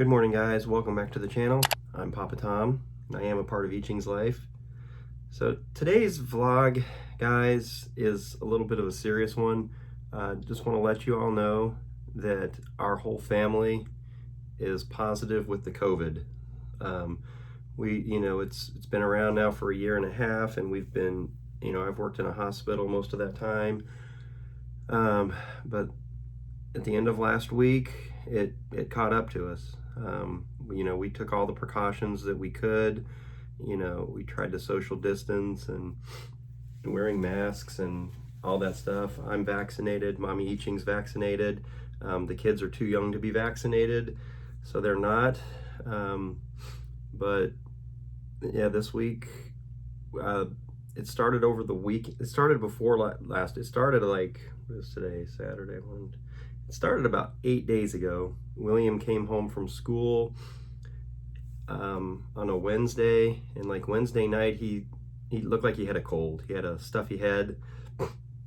Good morning, guys. Welcome back to the channel. I'm Papatom, and I am a part of Iching's life. So today's vlog, guys, is a little bit of a serious one. Just want to let you all know that our whole family is positive with the COVID. It's been around now for a year and a half, and we've been, I've worked in a hospital most of that time. But at the end of last week, it caught up to us. We took all the precautions that we could. We tried to social distance and wearing masks and all that stuff. I'm vaccinated. Mommy Iching's vaccinated. The kids are too young to be vaccinated, so they're not. But yeah, this week, it started over the week. It started before last. It started what is today? Saturday. It started about 8 days ago. William came home from school on a Wednesday, and Wednesday night he looked like he had a cold. He had a stuffy head,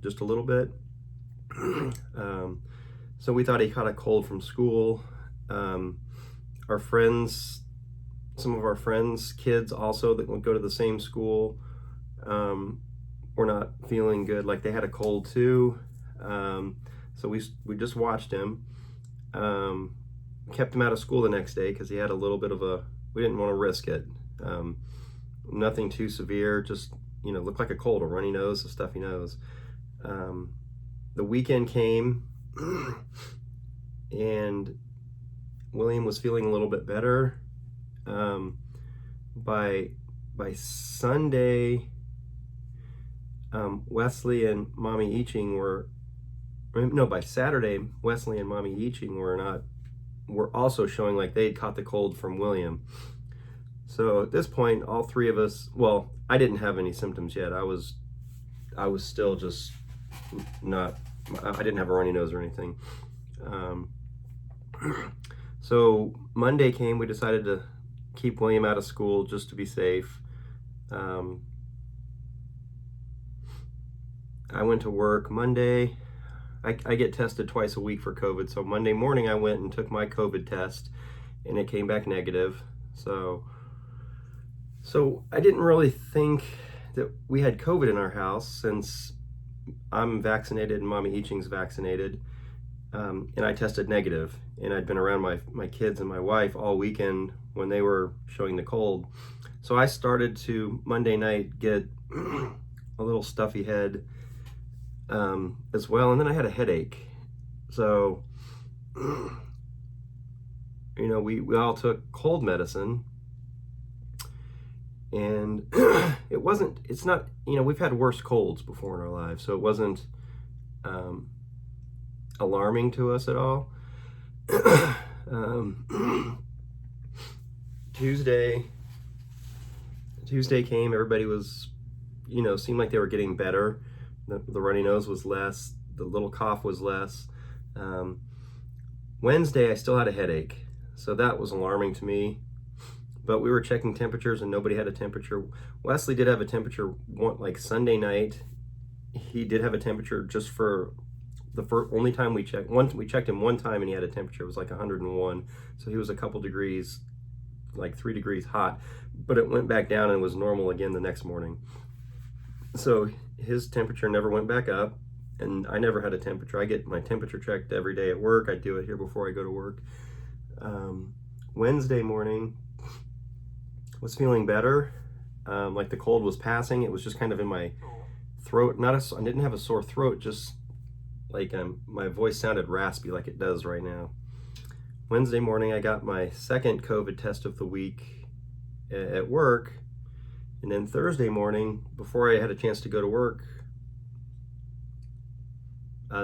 just a little bit. So we thought he caught a cold from school. Our friends, some of our friends' kids also that would go to the same school, were not feeling good. They had a cold too. So we just watched him. Kept him out of school the next day because he had a little bit of we didn't want to risk it. Nothing too severe, just, looked like a cold, a runny nose, a stuffy nose. The weekend came and William was feeling a little bit better. By Sunday, Whesley and Mommy Iching by Saturday, Whesley and Mommy Iching were also showing like they'd caught the cold from William. So at this point, all three of us, well, I didn't have any symptoms yet. I was still just I didn't have a runny nose or anything. So Monday came, we decided to keep William out of school just to be safe. I went to work Monday. I get tested twice a week for COVID. So Monday morning I went and took my COVID test and it came back negative. So I didn't really think that we had COVID in our house since I'm vaccinated and Mommy Iching's vaccinated. And I tested negative, and I'd been around my kids and my wife all weekend when they were showing the cold. So I started to Monday night get a little stuffy head as well, and then I had a headache. So we all took cold medicine, and it's not, we've had worse colds before in our lives, so it wasn't alarming to us at all. Tuesday came, everybody was, seemed like they were getting better. The runny nose was less, the little cough was less. Wednesday, I still had a headache, so that was alarming to me. But we were checking temperatures and nobody had a temperature. Whesley did have a temperature Sunday night. He did have a temperature just for the only time we checked. We checked him one time and he had a temperature. It was 101. So he was a couple degrees, 3 degrees hot, but it went back down and was normal again the next morning. So his temperature never went back up, and I never had a temperature. I get my temperature checked every day at work. I do it here before I go to work. Wednesday morning, was feeling better. The cold was passing. It was just kind of in my throat. I didn't have a sore throat, just my voice sounded raspy like it does right now. Wednesday morning, I got my second COVID test of the week at work. And then Thursday morning, before I had a chance to go to work,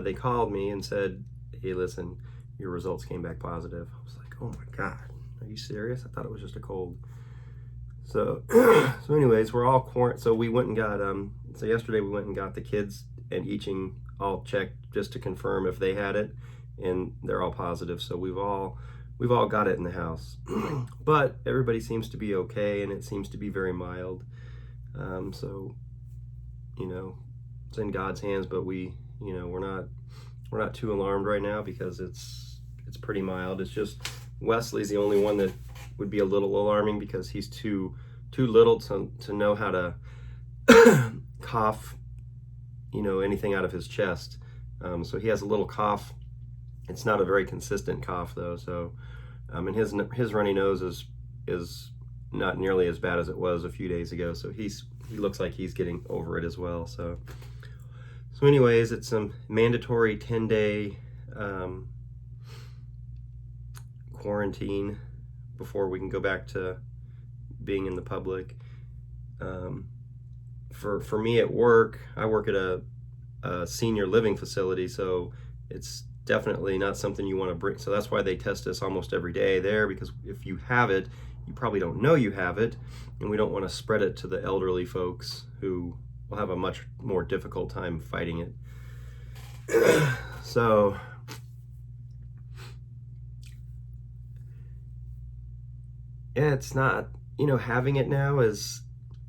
they called me and said, "Hey, listen, your results came back positive." I was like, "Oh my God, are you serious? I thought it was just a cold." So, anyways, we're all quarantined. So we went and got, so yesterday we went and got the kids and Iching all checked just to confirm if they had it, and they're all positive. So we've all got it in the house. But everybody seems to be okay, and it seems to be very mild. So, it's in God's hands, but we're not too alarmed right now because it's pretty mild. It's just Whesley's the only one that would be a little alarming because he's too little to know how to cough, anything out of his chest. So he has a little cough. It's not a very consistent cough though. So, and his runny nose is not nearly as bad as it was a few days ago. So he looks like he's getting over it as well. So anyways, it's a mandatory 10-day quarantine before we can go back to being in the public. For me at work, I work at a senior living facility, so it's definitely not something you want to bring. So that's why they test us almost every day there, because if you have it, you probably don't know you have it, and we don't want to spread it to the elderly folks who will have a much more difficult time fighting it. So yeah, it's not, having it now is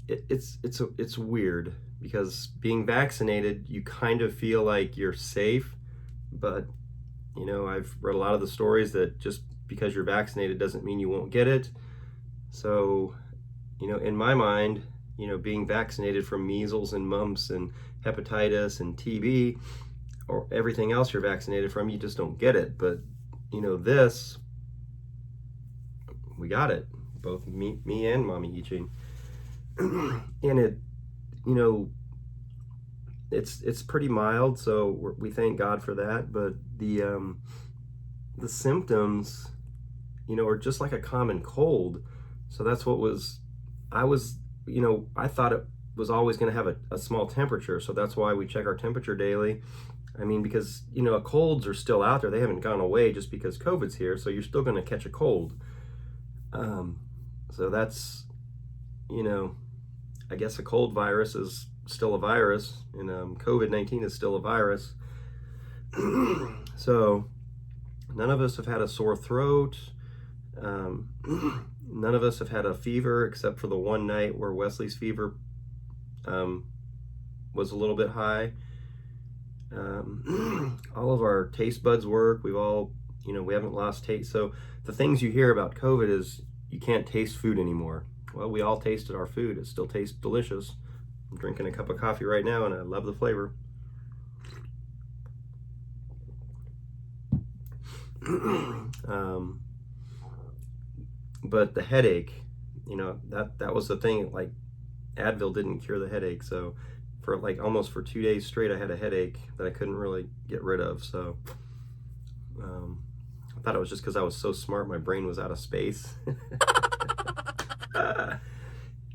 it's weird, because being vaccinated, you kind of feel like you're safe, but I've read a lot of the stories that just because you're vaccinated doesn't mean you won't get it. So in my mind, being vaccinated from measles and mumps and hepatitis and TB or everything else you're vaccinated from, you just don't get it. But this, we got it, both me and Mommy Iching. And it, it's pretty mild, so we thank God for that. But the symptoms, are just like a common cold. So that's what I thought it was always going to have a small temperature. So that's why we check our temperature daily. I mean, because, colds are still out there. They haven't gone away just because COVID's here. So you're still going to catch a cold. So that's, I guess a cold virus is still a virus, and COVID-19 is still a virus. So none of us have had a sore throat. None of us have had a fever, except for the one night where Whesley's fever was a little bit high. All of our taste buds work. We've all, we haven't lost taste. So the things you hear about COVID is you can't taste food anymore. Well, we all tasted our food. It still tastes delicious. I'm drinking a cup of coffee right now, and I love the flavor. But the headache, that was the thing. Like, Advil didn't cure the headache. So for almost 2 days straight, I had a headache that I couldn't really get rid of. So I thought it was just because I was so smart, my brain was out of space.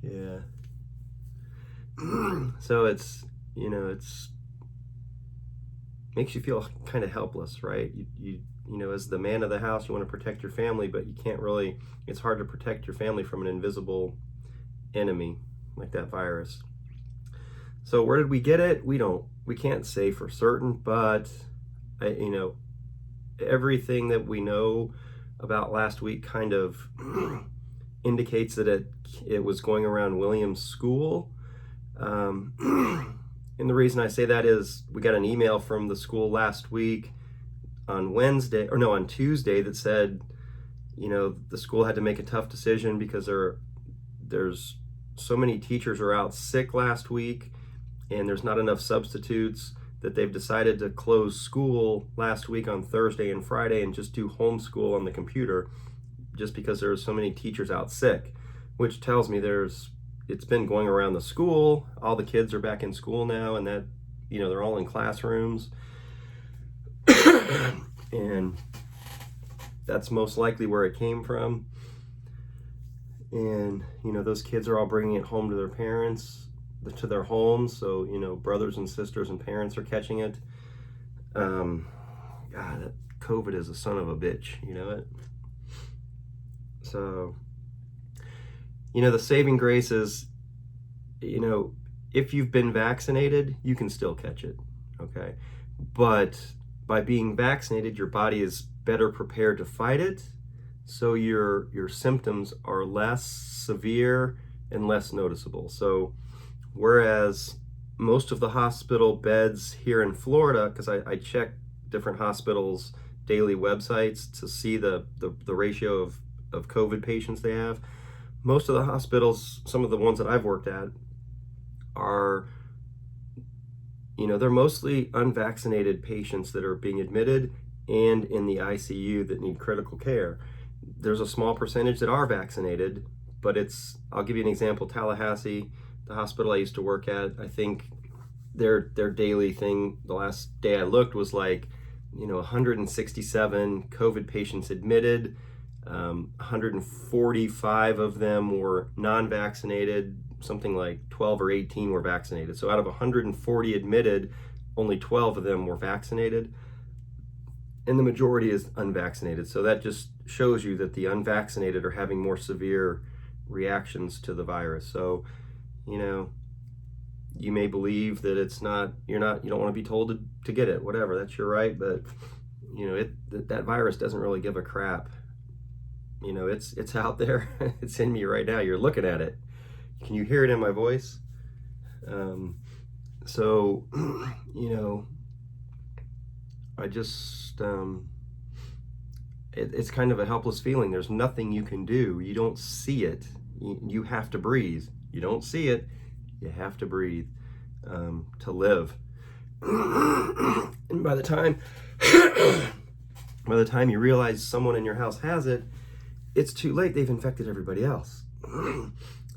Yeah. So it's makes you feel kind of helpless, right? You as the man of the house, you want to protect your family, but you can't really. It's hard to protect your family from an invisible enemy like that virus. So where did we get it? We can't say for certain, but everything that we know about last week kind of indicates that it was going around William's school. And the reason I say that is we got an email from the school last week on Tuesday that said, the school had to make a tough decision because there's so many teachers are out sick last week, and there's not enough substitutes, that they've decided to close school last week on Thursday and Friday and just do homeschool on the computer, just because there are so many teachers out sick, which tells me it's been going around the school. All the kids are back in school now, and that, they're all in classrooms. And that's most likely where it came from. And, those kids are all bringing it home to their parents, to their homes. So, brothers and sisters and parents are catching it. God, that COVID is a son of a bitch, it? So, the saving grace is, if you've been vaccinated, you can still catch it, okay? But by being vaccinated, your body is better prepared to fight it, so your symptoms are less severe and less noticeable. So whereas most of the hospital beds here in Florida, because I check different hospitals daily websites to see the ratio of COVID patients they have. Most of the hospitals, some of the ones that I've worked at, are, they're mostly unvaccinated patients that are being admitted and in the ICU that need critical care. There's a small percentage that are vaccinated, but I'll give you an example. Tallahassee, the hospital I used to work at, I think their daily thing, the last day I looked, was like, 167 COVID patients admitted. 145 of them were non-vaccinated, something like 12 or 18 were vaccinated. So out of 140 admitted, only 12 of them were vaccinated, and the majority is unvaccinated. So that just shows you that the unvaccinated are having more severe reactions to the virus. So, you may believe that you don't want to be told to get it, whatever, that's your right, but that virus doesn't really give a crap. It's out there. It's in me right now. You're looking at it. Can you hear it in my voice? So, I just, it's kind of a helpless feeling. There's nothing you can do. You don't see it. You have to breathe. You don't see it. You have to breathe to live. And by the time you realize someone in your house has it, it's too late. They've infected everybody else.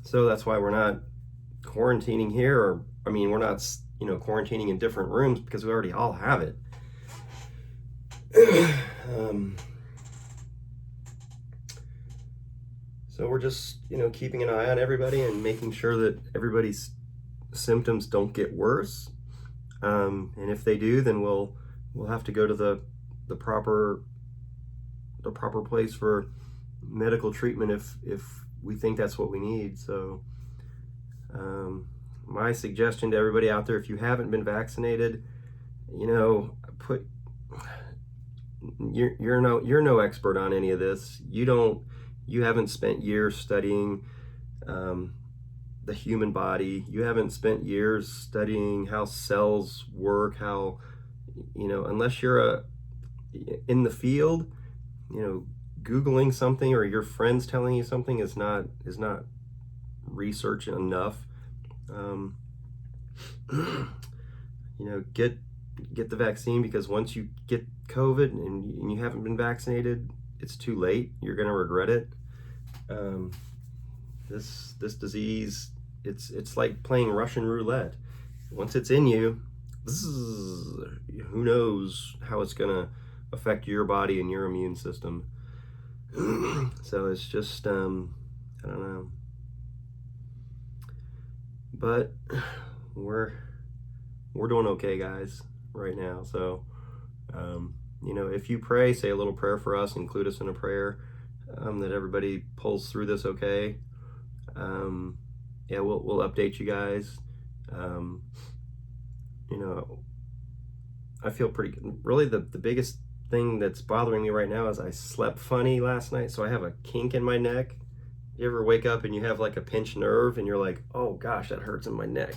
So that's why we're not quarantining here, we're not, quarantining in different rooms, because we already all have it. So we're just, keeping an eye on everybody and making sure that everybody's symptoms don't get worse. And if they do, then we'll have to go to the proper place for medical treatment if we think that's what we need. So my suggestion to everybody out there, if you haven't been vaccinated, you're no expert on any of this. You haven't spent years studying the human body. You haven't spent years studying how cells work, how, unless you're in the field, Googling something or your friends telling you something is not research enough. Get the vaccine, because once you get COVID and you haven't been vaccinated, it's too late. You're going to regret it. This disease, it's like playing Russian roulette. Once it's in you, who knows how it's going to affect your body and your immune system. So it's just, I don't know. But we're doing okay, guys, right now. So, if you pray, say a little prayer for us, include us in a prayer, that everybody pulls through this okay. We'll update you guys. I feel pretty good. Really, the biggest thing that's bothering me right now is I slept funny last night, so I have a kink in my neck. You ever wake up and you have like a pinched nerve and you're like, oh gosh, that hurts in my neck?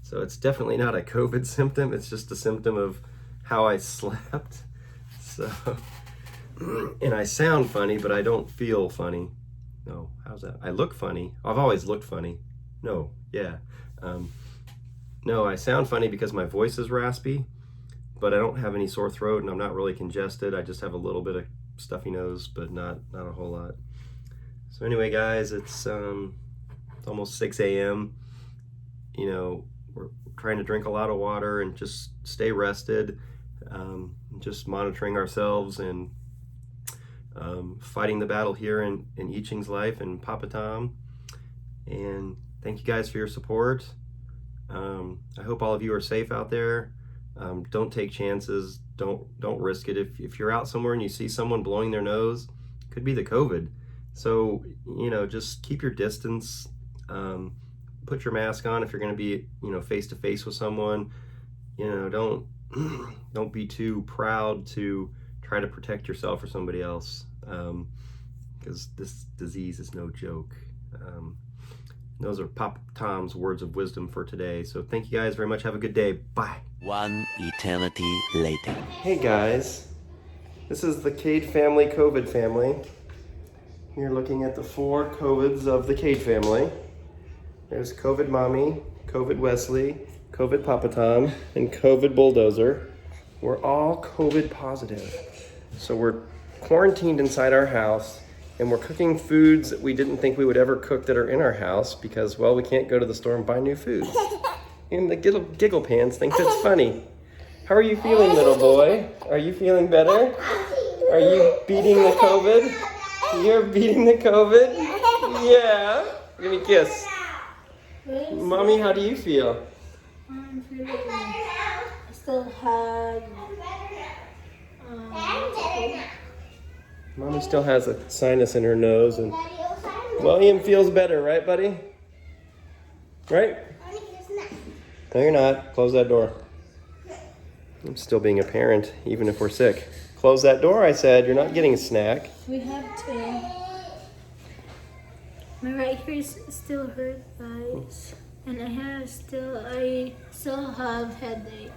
So it's definitely not a COVID symptom. It's just a symptom of how I slept. So, and I sound funny, but I don't feel funny. No, how's that? I look funny. I've always looked funny. No, yeah. No, I sound funny because my voice is raspy, but I don't have any sore throat and I'm not really congested. I just have a little bit of stuffy nose, but not a whole lot. So anyway, guys, it's almost 6 a.m. We're trying to drink a lot of water and just stay rested, just monitoring ourselves and fighting the battle here in Iching's life and Papatom. And thank you guys for your support. I hope all of you are safe out there. Don't take chances. Don't risk it. If you're out somewhere and you see someone blowing their nose, it could be the COVID. So, just keep your distance. Put your mask on if you're going to be, face to face with someone. Don't be too proud to try to protect yourself or somebody else, because this disease is no joke. Those are Papatom's words of wisdom for today. So thank you guys very much. Have a good day. Bye. One eternity later. Hey guys. This is the Cade family, COVID family. You're looking at the 4 COVIDs of the Cade family. There's COVID Mommy, COVID Whesley, COVID Papatom, and COVID Bulldozer. We're all COVID positive. So we're quarantined inside our house, and we're cooking foods that we didn't think we would ever cook that are in our house because, well, we can't go to the store and buy new foods. And the giggle pants think that's funny. How are you feeling, little boy? Are you feeling better? Are you beating the COVID? You're beating the COVID? Yeah. Give me a kiss. Mommy, how do you feel? I'm feeling I still have Mommy still has a sinus in her nose, and William feels better, right, buddy? Right? No, you're not. Close that door. I'm still being a parent, even if we're sick. Close that door, I said. You're not getting a snack. we have to. My right here is still hurt, guys, and I still have headache.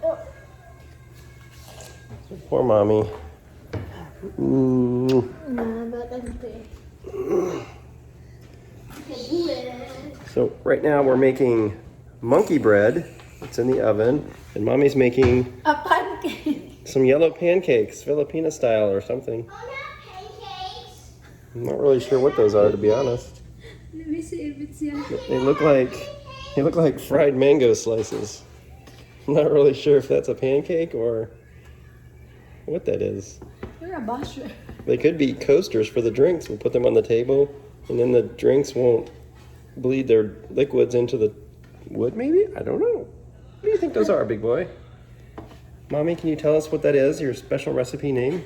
Poor mommy. No, but I'm okay. I can do it. So right now we're making monkey bread. It's in the oven, and mommy's making A pancake. some yellow pancakes, Filipina style or something. Pancakes. I'm not really sure what those are, to be honest. Let me see if it's yellow. They look like fried mango slices. I'm not really sure if that's a pancake or what that is. You're a basher. They could be coasters for the drinks. We'll put them on the table, and then the drinks won't bleed their liquids into the wood, maybe? I don't know. What do you think those are, big boy? Mommy, can you tell us what that is, your special recipe name?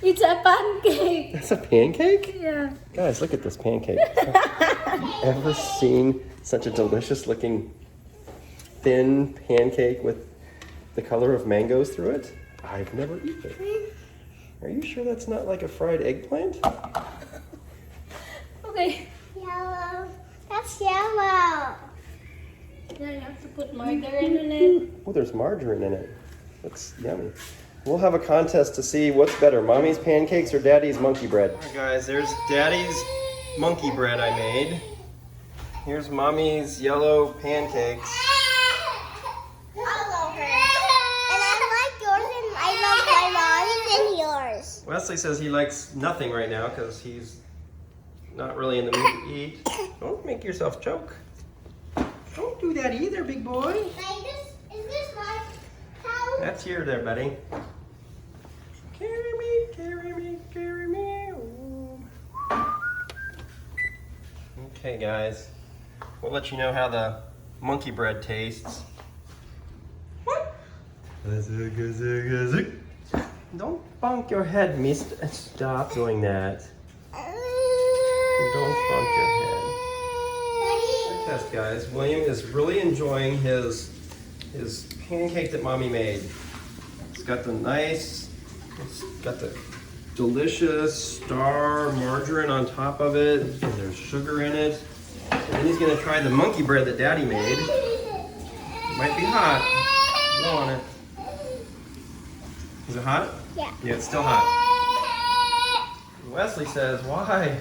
It's a pancake. That's a pancake? Yeah. Guys, look at this pancake. Have you ever seen such a delicious looking thin pancake with the color of mangoes through it? I've never eaten it. Are you sure that's not like a fried eggplant? Okay. Yellow. That's yellow. Now you have to put margarine in it. Oh, there's margarine in it. Looks yummy. We'll have a contest to see what's better, Mommy's pancakes or Daddy's monkey bread. All right, guys, there's Daddy's monkey bread I made. Here's Mommy's yellow pancakes. All over. And I like yours and I love my mom's and yours. Wesley says he likes nothing right now because he's not really in the mood to eat. Don't make yourself choke. Don't do that either, big boy. Is this my towel? That's here there, buddy. Carry me, carry me, carry me. Ooh. Okay, guys. We'll let you know how the monkey bread tastes. What? Don't bonk your head, mister. Stop doing that. Don't bonk your head. Test, guys. William is really enjoying his pancake that Mommy made. It's got the delicious star margarine on top of it, and there's sugar in it. And then he's gonna try the monkey bread that Daddy made. It might be hot. Blow on it. Is it hot? Yeah. Yeah, it's still hot. Wesley says, why?